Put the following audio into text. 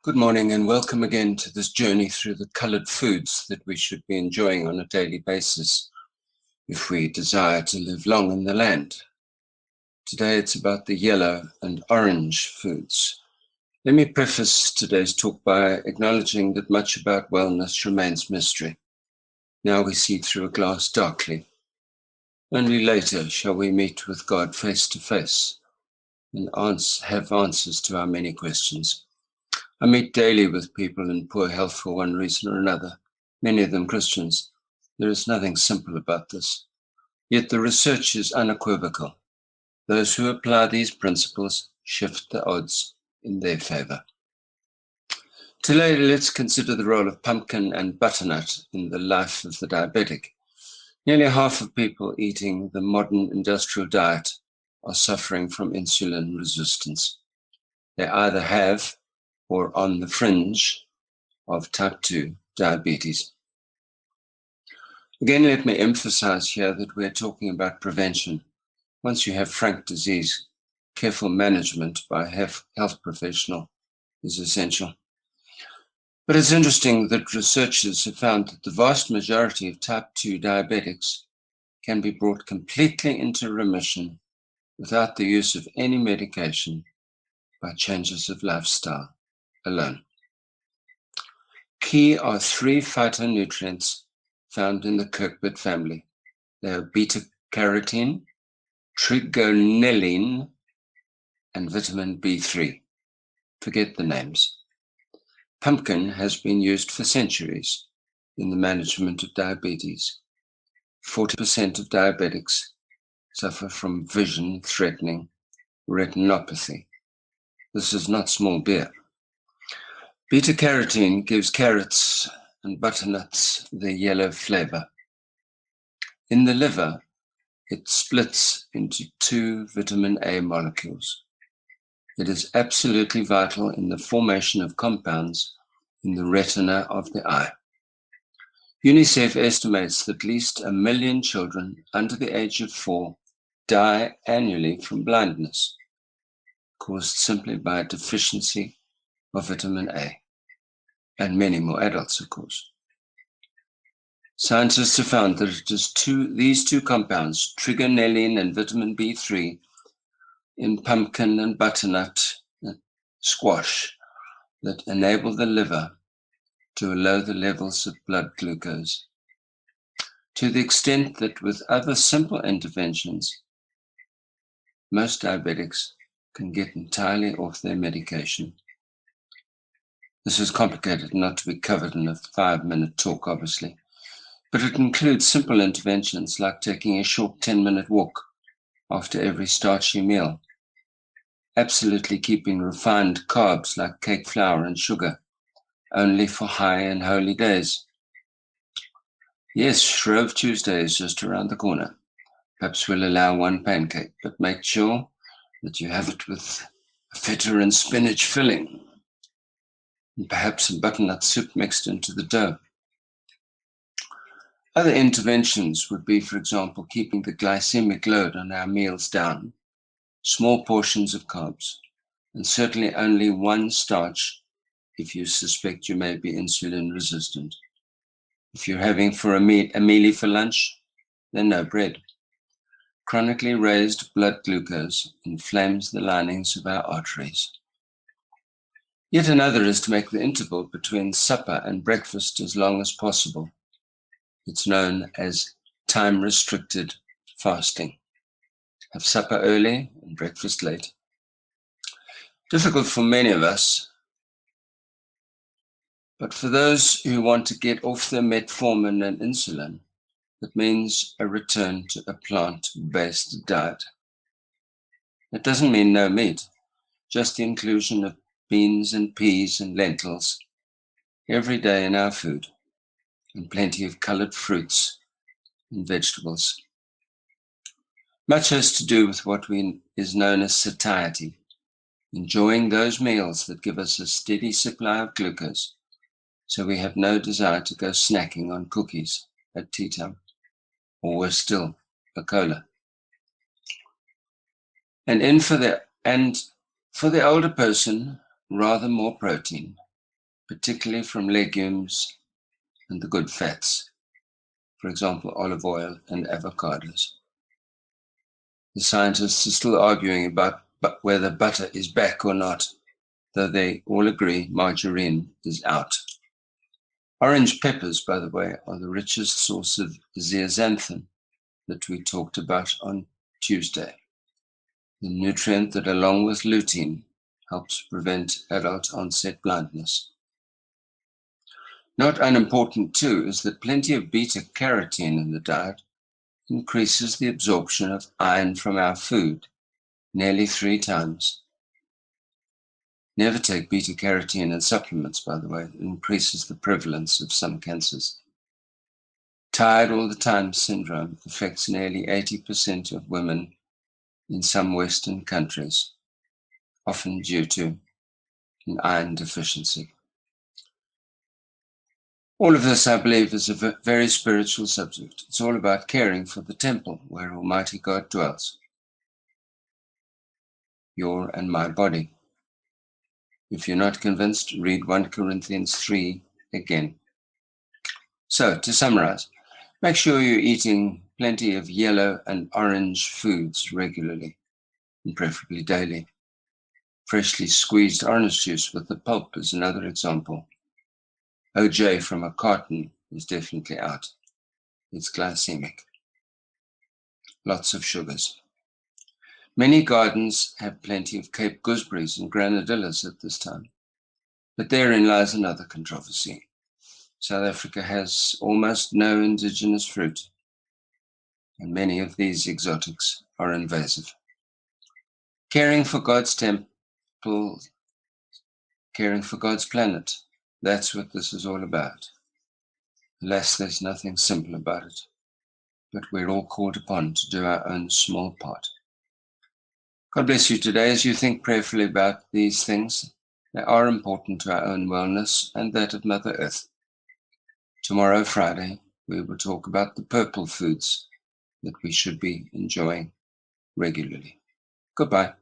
Good morning and welcome again to this journey through the colored foods that we should be enjoying on a daily basis if we desire to live long in the land. Today it's about the yellow and orange foods. Let me preface today's talk by acknowledging that much about wellness remains mystery. Now we see through a glass darkly. Only later shall we meet with God face to face and have answers to our many questions. I meet daily with people in poor health for one reason or another, many of them Christians. There is nothing simple about this. Yet the research is unequivocal. Those who apply these principles shift the odds in their favor. Today, let's consider the role of pumpkin and butternut in the life of the diabetic. Nearly half of people eating the modern industrial diet are suffering from insulin resistance. They either have or on the fringe of type 2 diabetes. Again, let me emphasize here that we're talking about prevention. Once you have frank disease, careful management by a health professional is essential. But it's interesting that researchers have found that the vast majority of type 2 diabetics can be brought completely into remission without the use of any medication by changes of lifestyle alone. Key are three phytonutrients found in the cucurbit family. They are beta-carotene, trigonelline, and vitamin B3. Forget the names. Pumpkin has been used for centuries in the management of diabetes. 40% of diabetics suffer from vision-threatening retinopathy. This is not small beer. Beta-carotene gives carrots and butternuts their yellow flavor. In the liver, it splits into two vitamin A molecules. It is absolutely vital in the formation of compounds in the retina of the eye. UNICEF estimates that at least 1 million children under the age of 4 die annually from blindness, caused simply by a deficiency of vitamin A, and many more adults, of course. Scientists have found that it is these two compounds, trigonelline and vitamin B3, in pumpkin and butternut squash, that enable the liver to lower the levels of blood glucose. To the extent that with other simple interventions, most diabetics can get entirely off their medication. This is complicated, not to be covered in a 5-minute talk, obviously, but it includes simple interventions like taking a short 10-minute walk after every starchy meal, absolutely keeping refined carbs like cake flour and sugar only for high and holy days. Yes, Shrove Tuesday is just around the corner. Perhaps we'll allow one pancake, but make sure that you have it with a feta and spinach filling, and perhaps some butternut soup mixed into the dough. Other interventions would be, for example, keeping the glycemic load on our meals down, small portions of carbs, and certainly only one starch if you suspect you may be insulin resistant. If you're having a mealie for lunch, then no bread. Chronically raised blood glucose inflames the linings of our arteries. Yet another is to make the interval between supper and breakfast as long as possible. It's known as time-restricted fasting. Have supper early and breakfast late. Difficult for many of us, but for those who want to get off their metformin and insulin, it means a return to a plant-based diet. It doesn't mean no meat, just the inclusion of beans and peas and lentils every day in our food, and plenty of colored fruits and vegetables. Much has to do with what is known as satiety, enjoying those meals that give us a steady supply of glucose, so we have no desire to go snacking on cookies at tea time, or worse still, a cola. And for the older person, rather more protein, particularly from legumes and the good fats, for example, olive oil and avocados. The scientists are still arguing about whether butter is back or not, though they all agree margarine is out. Orange peppers, by the way, are the richest source of zeaxanthin that we talked about on Tuesday, the nutrient that, along with lutein, helps prevent adult onset blindness. Not unimportant, too, is that plenty of beta-carotene in the diet increases the absorption of iron from our food nearly 3 times. Never take beta-carotene in supplements, by the way. It increases the prevalence of some cancers. Tired all the time syndrome affects nearly 80% of women in some Western countries, often due to an iron deficiency. All of this, I believe, is a very spiritual subject. It's all about caring for the temple where Almighty God dwells, your and my body. If you're not convinced, read 1 Corinthians 3 again. So, to summarize, make sure you're eating plenty of yellow and orange foods regularly, and preferably daily. Freshly squeezed orange juice with the pulp is another example. OJ from a carton is definitely out. It's glycemic. Lots of sugars. Many gardens have plenty of Cape gooseberries and granadillas at this time, but therein lies another controversy. South Africa has almost no indigenous fruit, and many of these exotics are invasive. Caring for God's temple, caring for God's planet, that's what this is all about. Alas, there's nothing simple about it, but we're all called upon to do our own small part. God bless you today as you think prayerfully about these things. They are important to our own wellness and that of Mother Earth. Tomorrow, Friday, we will talk about the purple foods that we should be enjoying regularly. Goodbye.